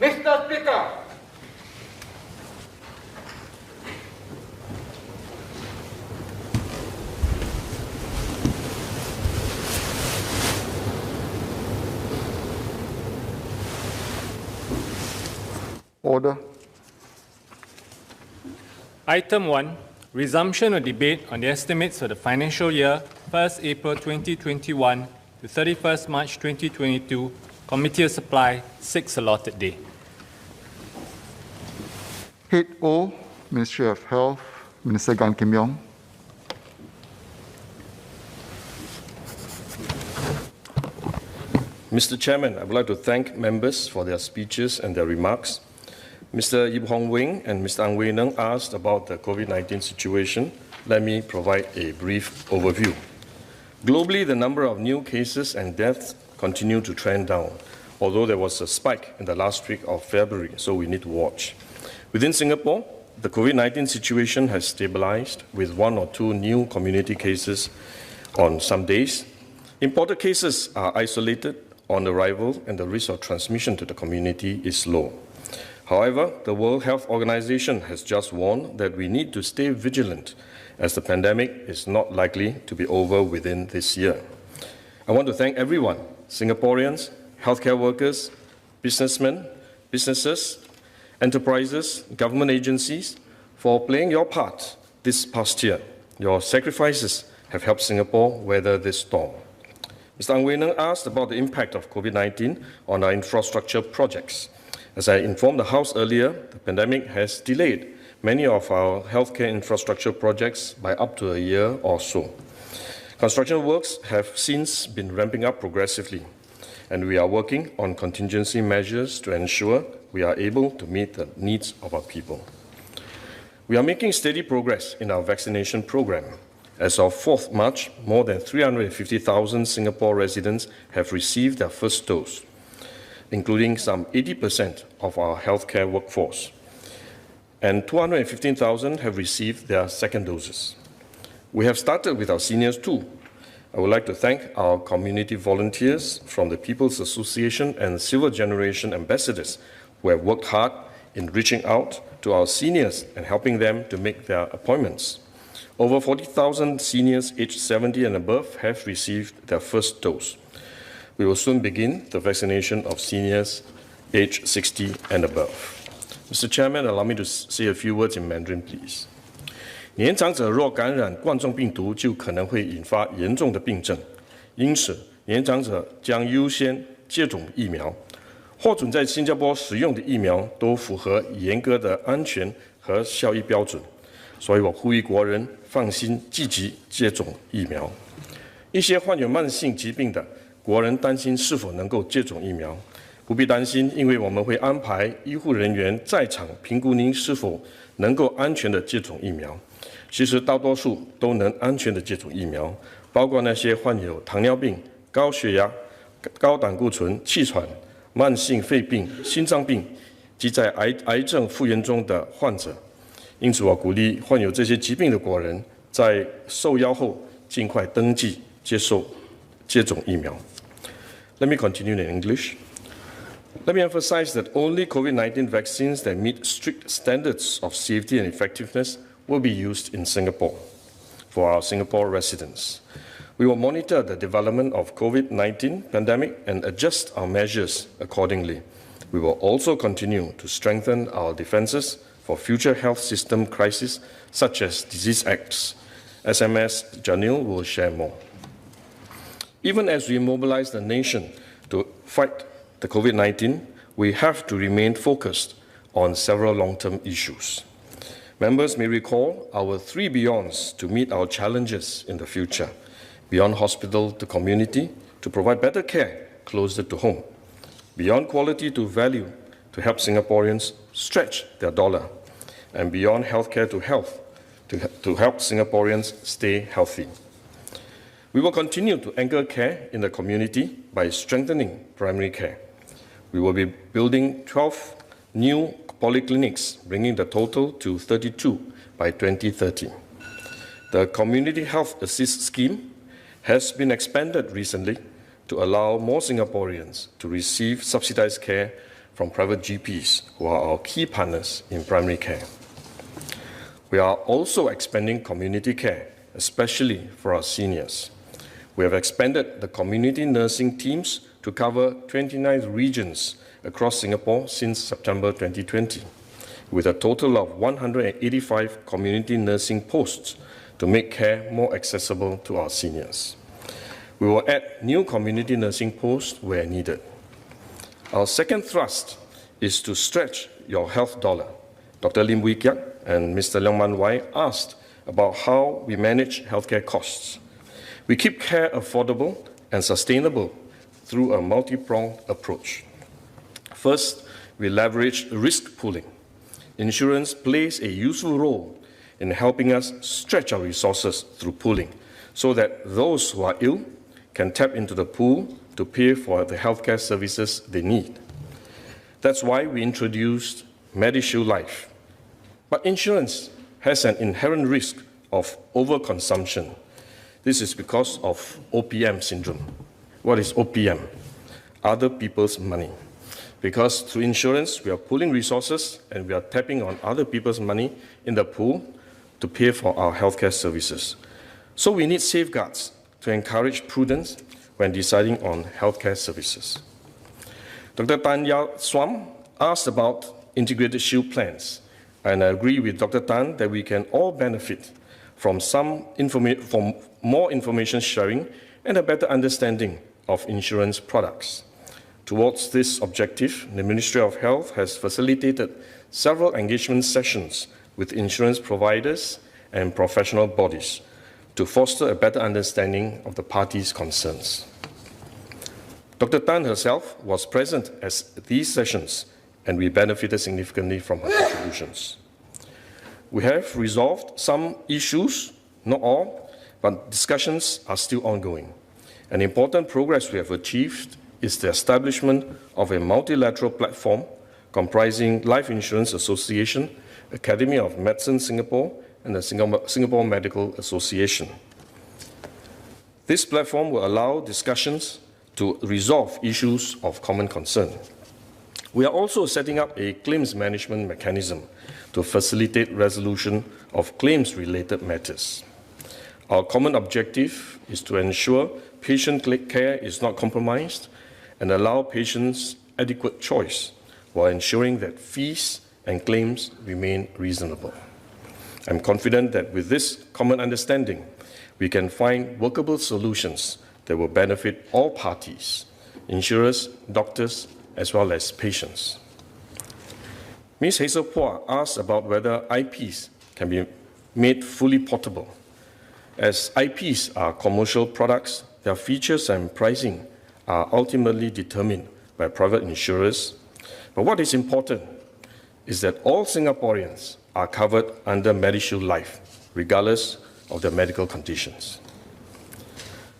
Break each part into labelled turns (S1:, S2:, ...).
S1: Mr. Speaker,
S2: Order.
S3: Item 1, resumption of debate on the estimates for the financial year 1st April 2021 to 31st March 2022, Committee of Supply, 6th allotted day.
S2: Head O, Ministry of Health, Minister Gan Kim Yong.
S4: Mr. Chairman, I would like to thank members for their speeches and their remarks. Mr. Yip Hong Wing and Mr. Ang Wei Neng asked about the COVID-19 situation. Let me provide a brief overview. Globally, the number of new cases and deaths continue to trend down, although there was a spike in the last week of February, so we need to watch. Within Singapore, the COVID-19 situation has stabilized with 1 or 2 new community cases on some days. Imported cases are isolated on arrival, and the risk of transmission to the community is low. However, the World Health Organization has just warned that we need to stay vigilant as the pandemic is not likely to be over within this year. I want to thank everyone, Singaporeans, healthcare workers, businessmen, businesses, enterprises, government agencies, for playing your part this past year. Your sacrifices have helped Singapore weather this storm. Mr. Ang Wei Neng asked about the impact of COVID-19 on our infrastructure projects. As I informed the House earlier, the pandemic has delayed many of our healthcare infrastructure projects by up to a year or so. Construction works have since been ramping up progressively, and we are working on contingency measures to ensure we are able to meet the needs of our people. We are making steady progress in our vaccination program. As of 4th March, more than 350,000 Singapore residents have received their first dose, including some 80% of our healthcare workforce, and 215,000 have received their second doses. We have started with our seniors too. I would like to thank our community volunteers from the People's Association and Silver Generation ambassadors who have worked hard in reaching out to our seniors and helping them to make their appointments. Over 40,000 seniors aged 70 and above have received their first dose. We will soon begin the vaccination of seniors aged 60 and above. Mr. Chairman, allow me to say a few words in Mandarin, please. 年长者若感染冠状病毒，就可能会引发严重的病症，因此年长者将优先接种疫苗。获准在新加坡使用的疫苗都符合严格的安全和效益标准，所以我呼吁国人放心积极接种疫苗。一些患有慢性疾病的国人担心是否能够接种疫苗，不必担心，因为我们会安排医护人员在场评估您是否能够安全地接种疫苗。其实大多数都能安全地接种疫苗，包括那些患有糖尿病、高血压、高胆固醇、气喘、慢性肺病、心脏病及在癌症复原中的患者。因此，我鼓励患有这些疾病的国人在受邀后尽快登记接种疫苗。Let me continue in English. Let me emphasize that only COVID-19 vaccines that meet strict standards of safety and effectiveness will be used in Singapore for our Singapore residents. We will monitor the development of COVID-19 pandemic and adjust our measures accordingly. We will also continue to strengthen our defenses for future health system crises such as disease acts. SMS Janil will share more. Even as we mobilize the nation to fight the COVID-19, we have to remain focused on several long-term issues. Members may recall our 3 beyonds to meet our challenges in the future. Beyond hospital to community, to provide better care closer to home. Beyond quality to value, to help Singaporeans stretch their dollar. And beyond healthcare to health, to help Singaporeans stay healthy. We will continue to anchor care in the community by strengthening primary care. We will be building 12 new polyclinics, bringing the total to 32 by 2030. The Community Health Assist Scheme has been expanded recently to allow more Singaporeans to receive subsidized care from private GPs, who are our key partners in primary care. We are also expanding community care, especially for our seniors. We have expanded the community nursing teams to cover 29 regions across Singapore since September 2020, with a total of 185 community nursing posts to make care more accessible to our seniors. We will add new community nursing posts where needed. Our second thrust is to stretch your health dollar. Dr. Lim Wee Kiak and Mr. Leong Man Wai asked about how we manage healthcare costs. We keep care affordable and sustainable through a multi-pronged approach. First, we leverage risk pooling. Insurance plays a useful role in helping us stretch our resources through pooling so that those who are ill can tap into the pool to pay for the healthcare services they need. That's why we introduced MediShield Life. But insurance has an inherent risk of overconsumption. This is because of OPM syndrome. What is OPM? Other people's money. Because through insurance, we are pooling resources and we are tapping on other people's money in the pool to pay for our healthcare services. So we need safeguards to encourage prudence when deciding on healthcare services. Dr. Tan Yao Swam asked about integrated shield plans, and I agree with Dr. Tan that we can all benefit from more information sharing and a better understanding of insurance products. Towards this objective, the Ministry of Health has facilitated several engagement sessions with insurance providers and professional bodies to foster a better understanding of the parties' concerns. Dr. Tan herself was present at these sessions, and we benefited significantly from her contributions. We have resolved some issues, not all, but discussions are still ongoing. An important progress we have achieved is the establishment of a multilateral platform comprising Life Insurance Association, Academy of Medicine Singapore, and the Singapore Medical Association. This platform will allow discussions to resolve issues of common concern. We are also setting up a claims management mechanism to facilitate resolution of claims-related matters. Our common objective is to ensure patient care is not compromised and allow patients adequate choice while ensuring that fees and claims remain reasonable. I'm confident that with this common understanding, we can find workable solutions that will benefit all parties, insurers, doctors, as well as patients. Ms. Hazel Phua asked about whether IPs can be made fully portable. As IPs are commercial products, their features and pricing are ultimately determined by private insurers. But what is important is that all Singaporeans are covered under MediShield Life, regardless of their medical conditions.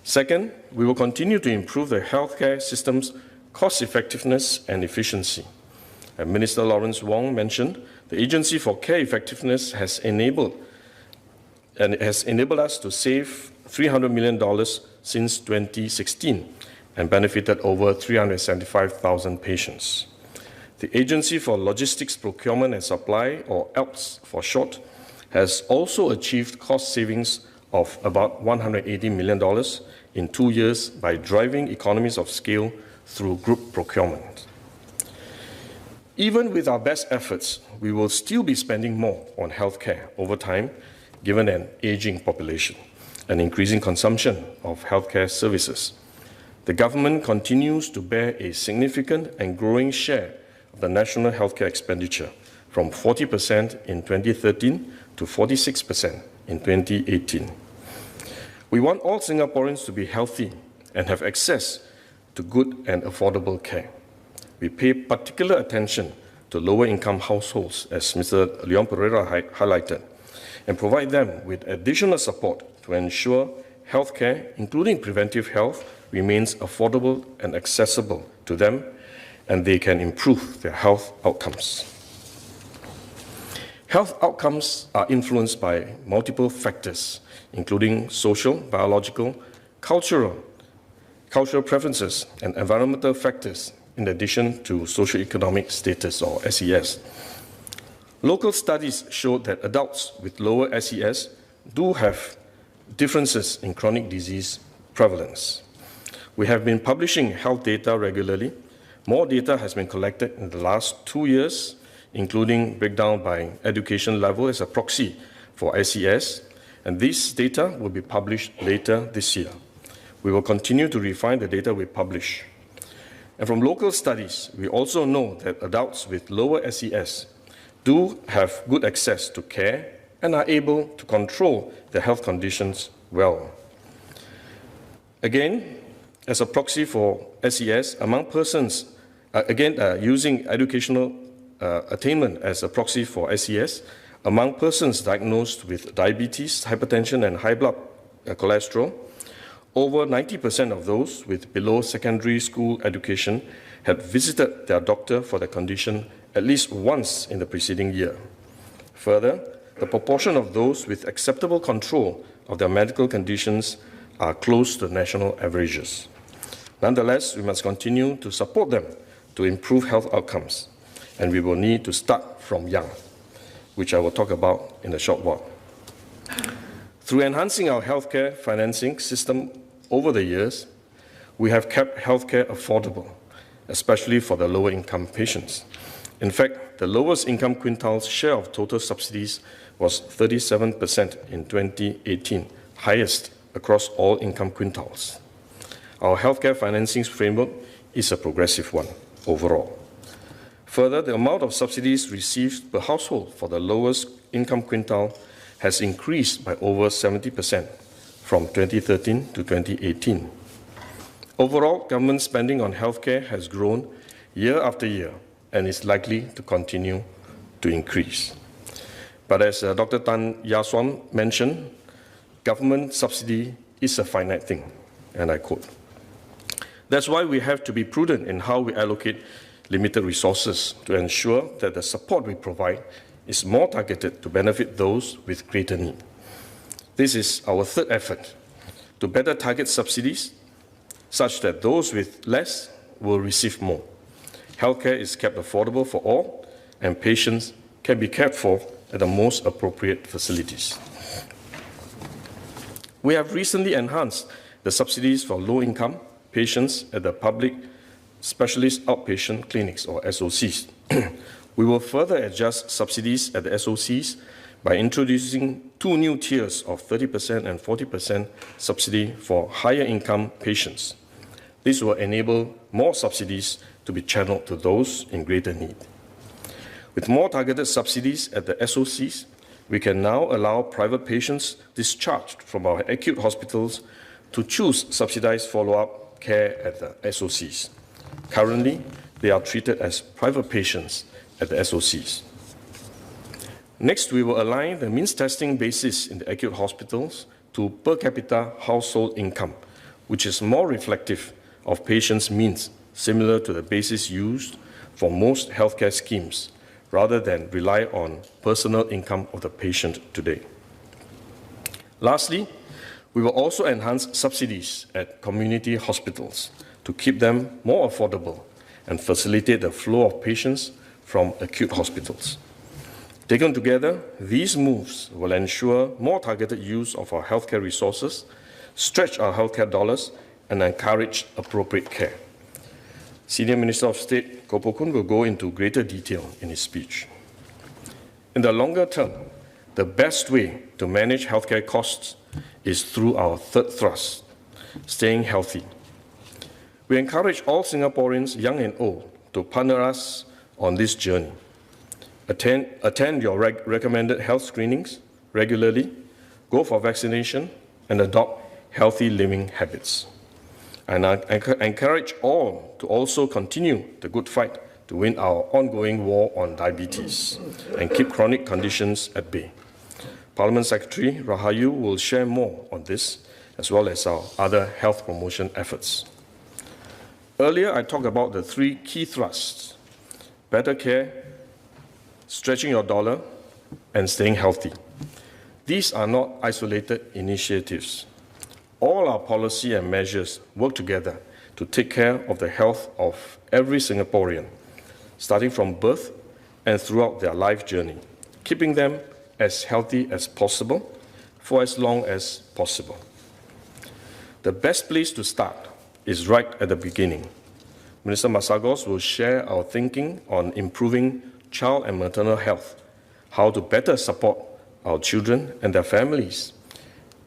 S4: Second, we will continue to improve the healthcare system's cost-effectiveness and efficiency. As Minister Lawrence Wong mentioned, the Agency for Care Effectiveness has enabled us to save $300 million since 2016 and benefited over 375,000 patients. The Agency for Logistics, Procurement and Supply, or ALPS for short, has also achieved cost savings of about $180 million in 2 years by driving economies of scale through group procurement. Even with our best efforts, we will still be spending more on healthcare over time, given an aging population and increasing consumption of healthcare services. The government continues to bear a significant and growing share of the national healthcare expenditure, from 40% in 2013 to 46% in 2018. We want all Singaporeans to be healthy and have access to good and affordable care. We pay particular attention to lower-income households, as Mr. Leon Pereira highlighted, and provide them with additional support to ensure healthcare, including preventive health, remains affordable and accessible to them, and they can improve their health outcomes. Health outcomes are influenced by multiple factors, including social, biological, cultural preferences, and environmental factors, in addition to socioeconomic status or SES. Local studies showed that adults with lower SES do have differences in chronic disease prevalence. We have been publishing health data regularly. More data has been collected in the last 2 years, including breakdown by education level as a proxy for SES, and this data will be published later this year. We will continue to refine the data we publish. And from local studies, we also know that adults with lower SES do have good access to care and are able to control their health conditions well. Again, as a proxy for SES, among persons, using educational attainment as a proxy for SES, among persons diagnosed with diabetes, hypertension, and high blood cholesterol, over 90% of those with below secondary school education had visited their doctor for the condition at least once in the preceding year. Further, the proportion of those with acceptable control of their medical conditions are close to national averages. Nonetheless, we must continue to support them to improve health outcomes, and we will need to start from young, which I will talk about in a short while. Through enhancing our healthcare financing system over the years, we have kept healthcare affordable, especially for the lower income patients. In fact, the lowest income quintile's share of total subsidies was 37% in 2018, highest across all income quintiles. Our healthcare financing framework is a progressive one overall. Further, the amount of subsidies received per household for the lowest income quintile has increased by over 70% from 2013 to 2018. Overall, government spending on healthcare has grown year after year and is likely to continue to increase. But as Dr. Tan Yaswam mentioned, government subsidy is a finite thing, and I quote. That's why we have to be prudent in how we allocate limited resources to ensure that the support we provide is more targeted to benefit those with greater need. This is our third effort, to better target subsidies such that those with less will receive more. Healthcare is kept affordable for all, and patients can be cared for at the most appropriate facilities. We have recently enhanced the subsidies for low-income patients at the public specialist outpatient clinics, or SOCs. We will further adjust subsidies at the SOCs by introducing 2 new tiers of 30% and 40% subsidy for higher income patients. This will enable more subsidies to be channeled to those in greater need. With more targeted subsidies at the SOCs, we can now allow private patients discharged from our acute hospitals to choose subsidized follow-up care at the SOCs. Currently, they are treated as private patients at the SOCs. Next, we will align the means testing basis in the acute hospitals to per capita household income, which is more reflective of patients' means, similar to the basis used for most healthcare schemes, rather than rely on personal income of the patient today. Lastly, we will also enhance subsidies at community hospitals to keep them more affordable and facilitate the flow of patients from acute hospitals. Taken together, these moves will ensure more targeted use of our healthcare resources, stretch our healthcare dollars, and encourage appropriate care. Senior Minister of State Koh Poh Koon will go into greater detail in his speech. In the longer term, the best way to manage healthcare costs is through our third thrust, staying healthy. We encourage all Singaporeans, young and old, to partner us on this journey. Attend your recommended health screenings regularly, go for vaccination, and adopt healthy living habits. And I encourage all to also continue the good fight to win our ongoing war on diabetes and keep chronic conditions at bay. Parliament Secretary Rahayu will share more on this, as well as our other health promotion efforts. Earlier, I talked about the 3 key thrusts: better care, stretching your dollar, and staying healthy. These are not isolated initiatives. All our policy and measures work together to take care of the health of every Singaporean, starting from birth and throughout their life journey, keeping them as healthy as possible for as long as possible. The best place to start is right at the beginning. Minister Masagos will share our thinking on improving child and maternal health, how to better support our children and their families,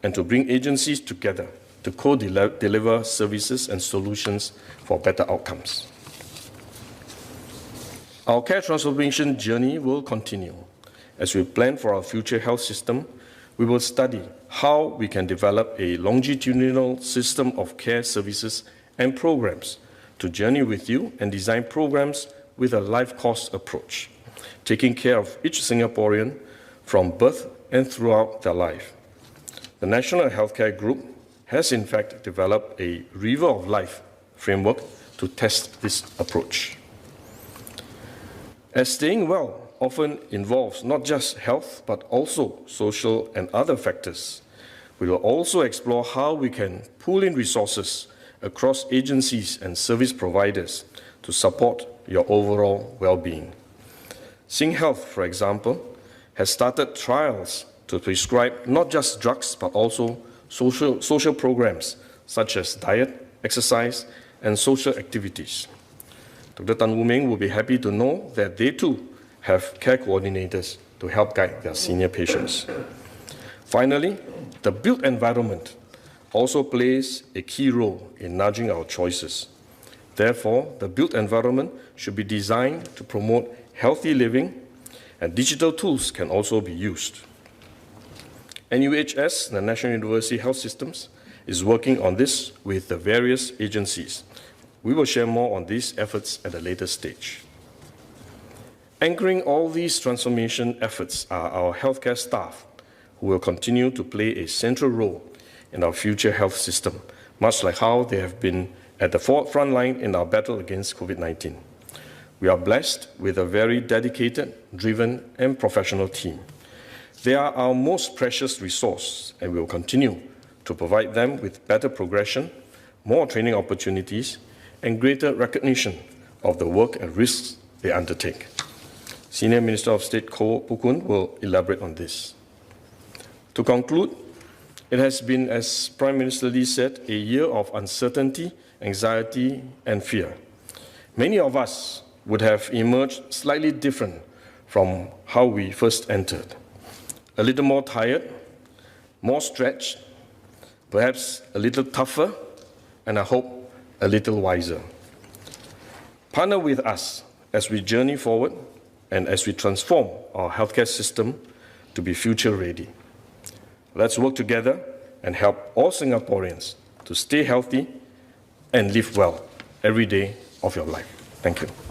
S4: and to bring agencies together to co-deliver services and solutions for better outcomes. Our care transformation journey will continue. As we plan for our future health system, we will study how we can develop a longitudinal system of care services and programs to journey with you and design programs with a life course approach, taking care of each Singaporean from birth and throughout their life. The National Healthcare Group has in fact developed a River of Life framework to test this approach. As staying well often involves not just health but also social and other factors, we will also explore how we can pool in resources across agencies and service providers to support your overall well-being. SingHealth, for example, has started trials to prescribe not just drugs but also social programs such as diet, exercise, and social activities. Dr. Tan Wu Meng will be happy to know that they too have care coordinators to help guide their senior patients. Finally, the built environment also plays a key role in nudging our choices. Therefore, the built environment should be designed to promote healthy living, and digital tools can also be used. NUHS, the National University Health Systems, is working on this with the various agencies. We will share more on these efforts at a later stage. Anchoring all these transformation efforts are our healthcare staff, who will continue to play a central role in our future health system, much like how they have been at the front line in our battle against COVID-19. We are blessed with a very dedicated, driven, and professional team. They are our most precious resource, and we will continue to provide them with better progression, more training opportunities, and greater recognition of the work and risks they undertake. Senior Minister of State Koh Pukun will elaborate on this. To conclude, it has been, as Prime Minister Lee said, a year of uncertainty, anxiety, and fear. Many of us would have emerged slightly different from how we first entered. A little more tired, more stretched, perhaps a little tougher, and I hope a little wiser. Partner with us as we journey forward and as we transform our healthcare system to be future-ready. Let's work together and help all Singaporeans to stay healthy and live well every day of your life. Thank you.